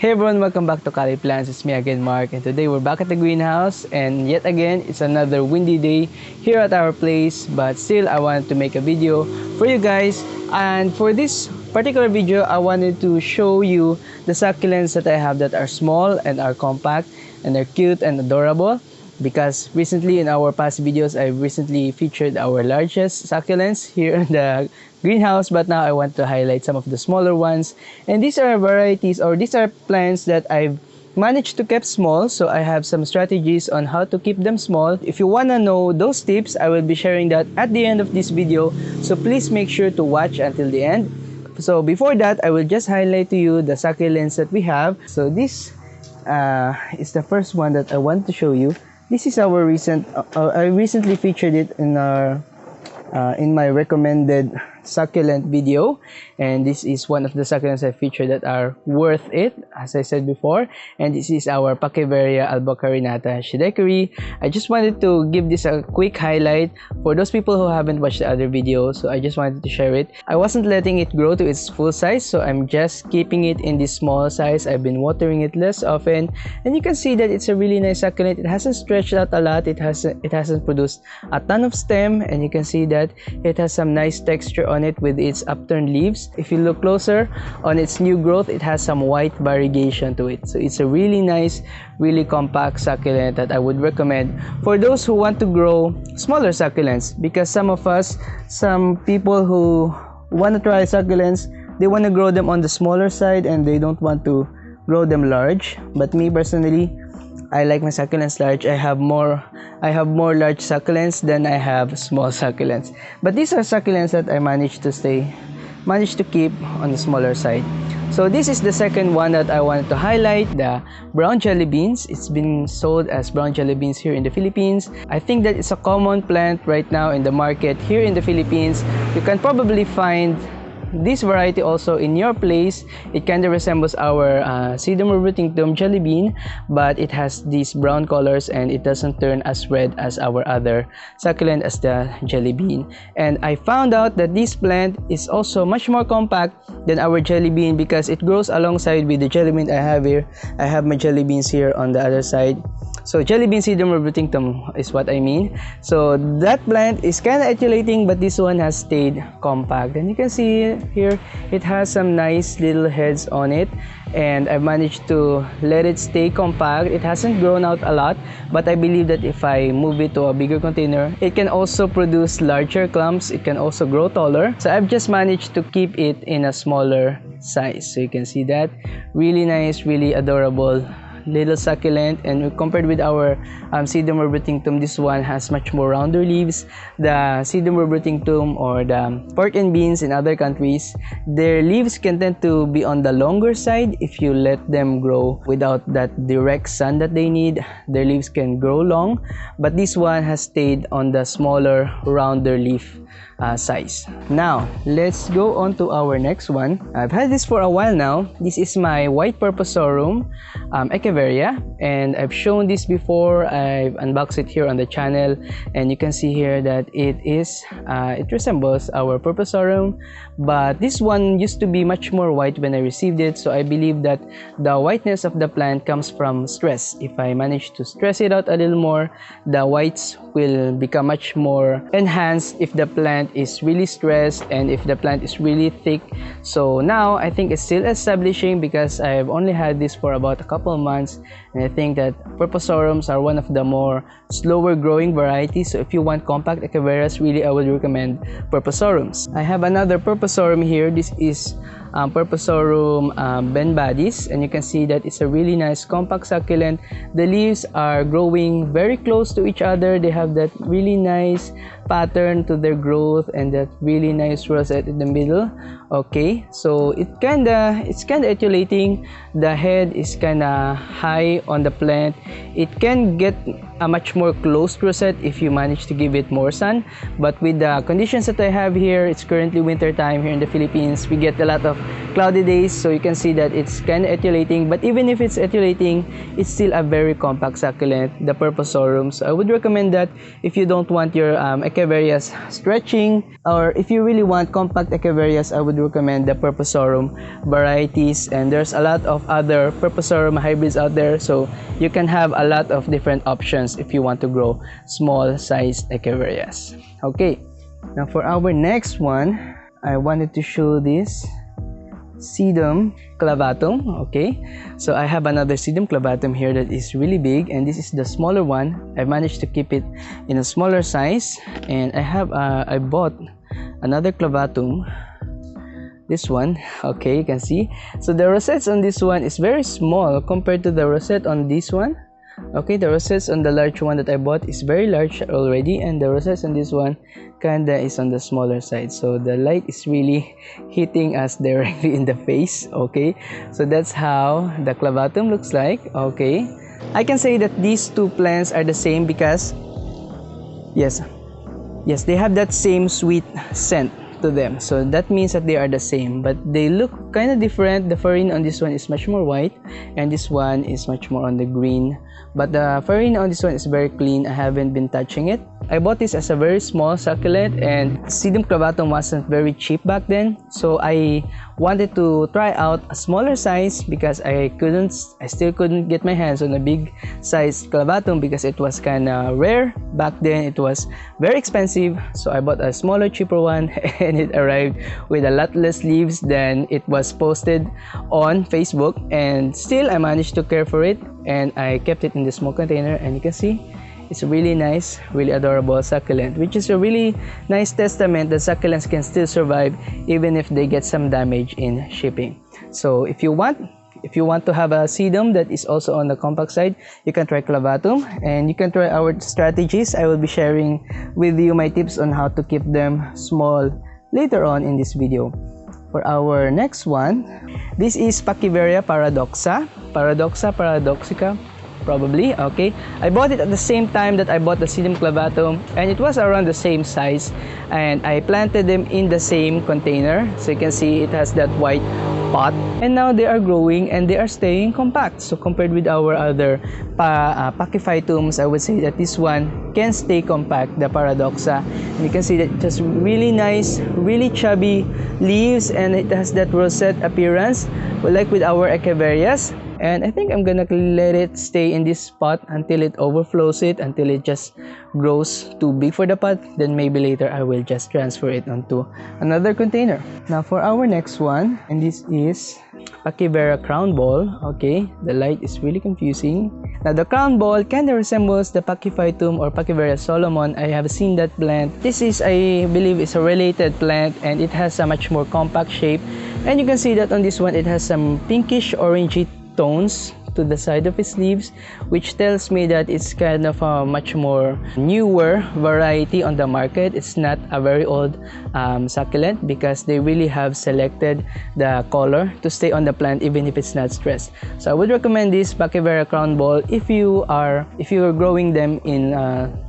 Hey everyone, welcome back to Cali Plants. It's me again, Mark, and today we're back at the greenhouse, and yet again, it's another windy day here at our place, but still I wanted to make a video for you guys. And for this particular video, I wanted to show you the succulents that I have that are small and are compact and are cute and adorable. Because recently in our past videos, I recently featured our largest succulents here in the greenhouse, but now I want to highlight some of the smaller ones. And these are varieties, or these are plants that I've managed to keep small, so I have some strategies on how to keep them small. If you want to know those tips, I will be sharing that at the end of this video, so please make sure to watch until the end. So before that, I will just highlight to you the succulents that we have. So this is the first one that I want to show you. This is our recent, I recently featured it in our, in my recommended succulent video, and this is one of the succulents I featured that are worth it, as I said before. And this is our Pacquiveria albocarinata shidekeri. I just wanted to give this a quick highlight for those people who haven't watched the other video, so I just wanted to share it. I wasn't letting it grow to its full size, so I'm just keeping it in this small size. I've been watering it less often, and you can see that it's a really nice succulent. It hasn't stretched out a lot, it hasn't produced a ton of stem, and you can see that it has some nice texture on it with its upturned leaves. If you look closer on its new growth, it has some white variegation to it. So it's a really nice, really compact succulent that I would recommend for those who want to grow smaller succulents, because some people who want to try succulents, they want to grow them on the smaller side and they don't want to grow them large. But me personally, I like my succulents large. I have more large succulents than I have small succulents. But these are succulents that I managed to keep on the smaller side. So this is the second one that I wanted to highlight, the brown jelly beans. It's been sold as brown jelly beans here in the Philippines. I think that it's a common plant right now in the market here in the Philippines. You can probably find this variety also in your place. It kind of resembles our Sedum rubrotinctum jelly bean, but it has these brown colors and it doesn't turn as red as our other succulent as the jelly bean. And I found out that this plant is also much more compact than our jelly bean because it grows alongside with the jelly bean I have here. I have my jelly beans here on the other side. So jelly bean Sedum rubrotinctum is what I mean. So that plant is kind of etiolating, but this one has stayed compact. And you can see here it has some nice little heads on it, and I managed to let it stay compact. It hasn't grown out a lot, but I believe that if I move it to a bigger container, it can also produce larger clumps. It can also grow taller. So I've just managed to keep it in a smaller size. So you can see that really nice, really adorable little succulent. And compared with our Sedum rubrotinctum, this one has much more rounder leaves. The Sedum rubrotinctum or the pork and beans in other countries, their leaves can tend to be on the longer side. If you let them grow without that direct sun that they need, their leaves can grow long, but this one has stayed on the smaller, rounder leaf size. Now let's go on to our next one. I've had this for a while now. This is my white purpusorum Ecija, and I've shown this before. I've unboxed it here on the channel, and you can see here that it resembles our purpusorum, but this one used to be much more white when I received it. So I believe that the whiteness of the plant comes from stress. If I manage to stress it out a little more, the whites will become much more enhanced if the plant is really stressed and if the plant is really thick. So now I think it's still establishing because I've only had this for about a couple of months, and I think that purpusorums are one of the more slower growing varieties. So if you want compact Akivaras, really I would recommend purpusorums. I have another purpusorum here. This is Purpusorum benbadis, and you can see that it's a really nice compact succulent. The leaves are growing very close to each other. They have that really nice pattern to their growth and that really nice rosette in the middle. Okay, so it's kinda etiolating. The head is kinda high on the plant. It can get a much more closed rosette if you manage to give it more sun, but with the conditions that I have here, it's currently winter time here in the Philippines. We get a lot of cloudy days, so you can see that it's kind of etiolating. But even if it's etiolating, it's still a very compact succulent, the purpusorum. So I would recommend that if you don't want your Echeverias stretching, or if you really want compact Echeverias, I would recommend the Purpusorum varieties, and there's a lot of other Purpusorum hybrids out there, so you can have a lot of different options if you want to grow small sized Echeverias. Okay, now for our next one, I wanted to show this Sedum clavatum. Okay, so I have another Sedum clavatum here that is really big, and this is the smaller one. I managed to keep it in a smaller size, and I bought another clavatum, this one. Okay, you can see, so the rosettes on this one is very small compared to the rosette on this one. Okay, the rosettes on the large one that I bought is very large already, and the rosettes on this one kinda is on the smaller side, so the light is really hitting us directly in the face. Okay, so that's how the clavatum looks like. Okay, I can say that these two plants are the same because yes, they have that same sweet scent to them, so that means that they are the same, but they look kind of different. The farina on this one is much more white, and this one is much more on the green, but the farina on this one is very clean. I haven't been touching it. I bought this as a very small succulent, and Sedum clavatum wasn't very cheap back then, so I wanted to try out a smaller size because I still couldn't get my hands on a big size clavatum because it was kind of rare back then. It was very expensive, so I bought a smaller, cheaper one, and it arrived with a lot less leaves than it was posted on Facebook, and still I managed to care for it, and I kept it in the small container, and you can see it's a really nice, really adorable succulent, which is a really nice testament that succulents can still survive even if they get some damage in shipping. So if you want to have a sedum that is also on the compact side, you can try clavatum, and you can try our strategies. I will be sharing with you my tips on how to keep them small later on in this video. For our next one, this is Pacquiveria paradoxa, paradoxica, probably. Okay, I bought it at the same time that I bought the Sedum clavatum, and it was around the same size, and I planted them in the same container, so you can see it has that white pot, and now they are growing and they are staying compact. So compared with our other Pachyphytums, I would say that this one can stay compact, the paradoxa, and you can see that it has really nice, really chubby leaves, and it has that rosette appearance like with our Echeverias. And I think I'm gonna let it stay in this pot until it overflows it, until it just grows too big for the pot. Then maybe later I will just transfer it onto another container. Now for our next one, and this is Pacquiveria crown ball. Okay, the light is really confusing. Now the crown ball kind of resembles the Pachyphytum or Pacquiveria Solomon. I have seen that plant. This is, I believe, is a related plant, and it has a much more compact shape. And you can see that on this one, it has some pinkish orangey tones to the side of its leaves, which tells me that it's kind of a much more newer variety on the market. It's not a very old succulent, because they really have selected the color to stay on the plant even if it's not stressed. So I would recommend this Pacquiveria crown ball if you are growing them in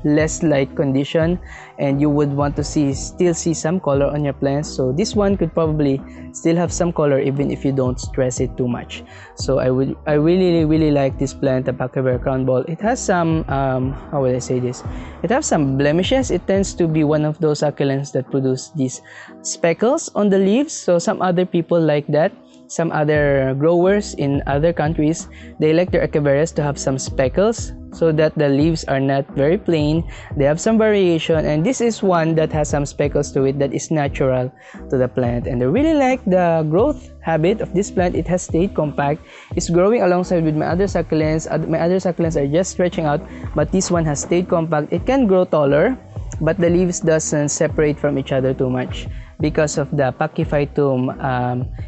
less light condition and you would want to still see some color on your plants. So this one could probably still have some color even if you don't stress it too much. So I really like this plant, the Pacquiveria crown ball. It has some how would I say this? It has some blemishes. It tends to be one of those succulents that produce these speckles on the leaves. So some other people like that. Some other growers in other countries, they like their Echeverias to have some speckles so that the leaves are not very plain. They have some variation, and this is one that has some speckles to it that is natural to the plant. And I really like the growth habit of this plant. It has stayed compact. It's growing alongside with my other succulents. My other succulents are just stretching out, but this one has stayed compact. It can grow taller, but the leaves doesn't separate from each other too much because of the Pachyphytum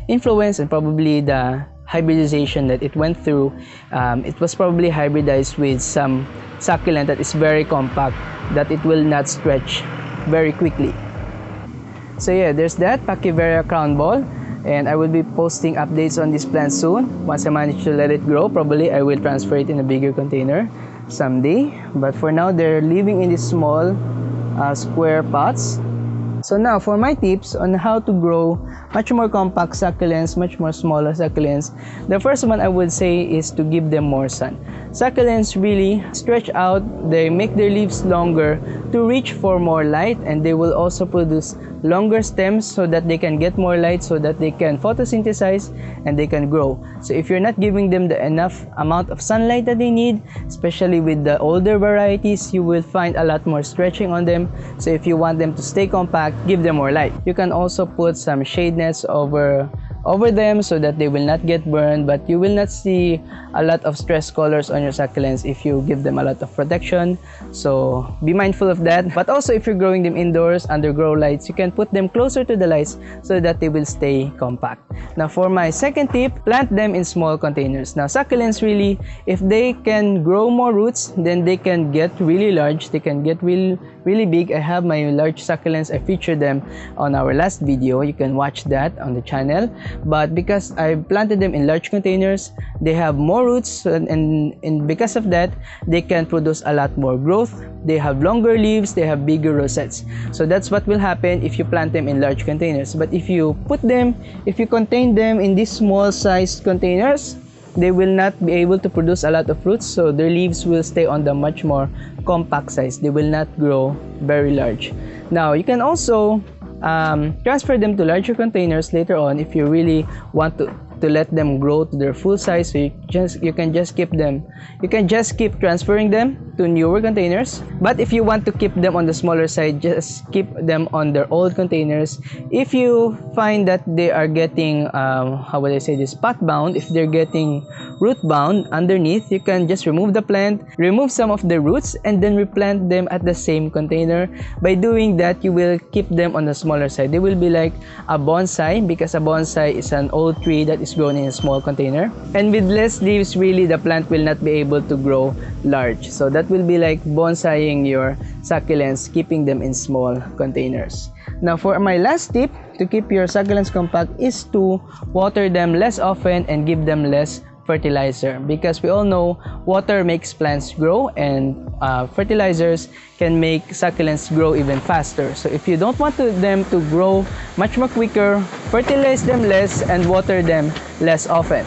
influence and probably the hybridization that it went through. It was probably hybridized with some succulent that is very compact, that it will not stretch very quickly. So yeah, there's that Pacquiveria crown ball, and I will be posting updates on this plant soon. Once I manage to let it grow, probably I will transfer it in a bigger container someday. But for now, they're living in these small square pots. So now for my tips on how to grow much more compact succulents, much more smaller succulents, the first one I would say is to give them more sun. Succulents really stretch out, they make their leaves longer to reach for more light, and they will also produce longer stems so that they can get more light, so that they can photosynthesize and they can grow. So if you're not giving them the enough amount of sunlight that they need, especially with the older varieties, you will find a lot more stretching on them. So if you want them to stay compact, give them more light. You can also put some shade nets over them so that they will not get burned, but you will not see a lot of stress colors on your succulents if you give them a lot of protection. So be mindful of that. But also if you're growing them indoors under grow lights, you can put them closer to the lights so that they will stay compact. Now for my second tip, plant them in small containers. Now succulents really, if they can grow more roots, then they can get really large, they can get really big. I have my large succulents, I featured them on our last video, you can watch that on the channel. But because I planted them in large containers, they have more roots, and because of that, they can produce a lot more growth. They have longer leaves, they have bigger rosettes. So that's what will happen if you plant them in large containers. But if you contain them in these small sized containers, they will not be able to produce a lot of fruits, so their leaves will stay on the much more compact size. They will not grow very large. Now you can also transfer them to larger containers later on if you really want to let them grow to their full size. So you can just keep transferring them to newer containers. But if you want to keep them on the smaller side, just keep them on their old containers. If you find that they are getting how would I say this, pot bound, if they're getting root bound underneath, you can just remove the plant, remove some of the roots, and then replant them at the same container. By doing that, you will keep them on the smaller side. They will be like a bonsai, because a bonsai is an old tree that is grown in a small container, and with less leaves, really the plant will not be able to grow large. So that will be like bonsaiing your succulents, keeping them in small containers. Now for my last tip to keep your succulents compact is to water them less often and give them less fertilizer, because we all know water makes plants grow, and fertilizers can make succulents grow even faster. So if you don't want them to grow much more quicker, fertilize them less and water them less often.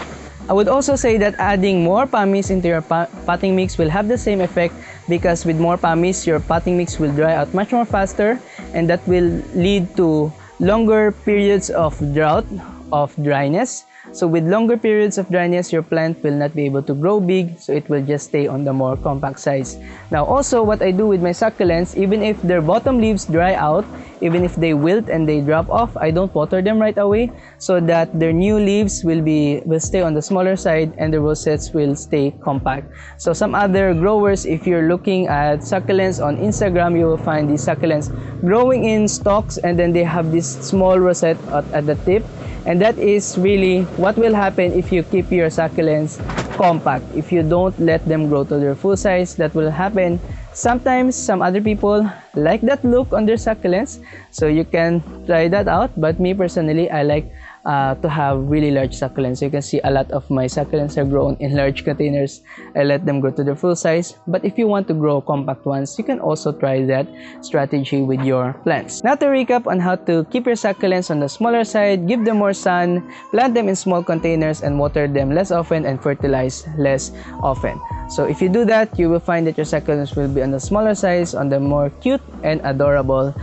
I would also say that adding more pumice into your potting mix will have the same effect, because with more pumice, your potting mix will dry out much more faster, and that will lead to longer periods of drought, of dryness. So with longer periods of dryness, your plant will not be able to grow big, so it will just stay on the more compact size. Now also, what I do with my succulents, even if their bottom leaves dry out, even if they wilt and they drop off, I don't water them right away, so that their new leaves will stay on the smaller side and the rosettes will stay compact. So some other growers, if you're looking at succulents on Instagram, you will find these succulents growing in stalks, and then they have this small rosette at the tip. And that is really what will happen if you keep your succulents compact. If you don't let them grow to their full size, that will happen. Sometimes some other people like that look on their succulents, so you can try that out. But me personally, I like to have really large succulents. So you can see a lot of my succulents are grown in large containers. I let them grow to their full size. But if you want to grow compact ones, you can also try that strategy with your plants. Now to recap on how to keep your succulents on the smaller side, give them more sun, plant them in small containers, and water them less often and fertilize less often. So if you do that, you will find that your succulents will be on the smaller size, on the more cute and adorable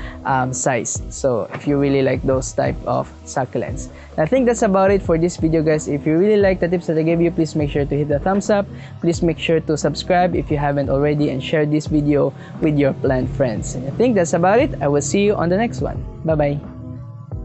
size. So if you really like those type of succulents. I think that's about it for this video, guys. If you really like the tips that I gave you, please make sure to hit the thumbs up. Please make sure to subscribe if you haven't already, and share this video with your plant friends. And I think that's about it. I will see you on the next one. Bye bye.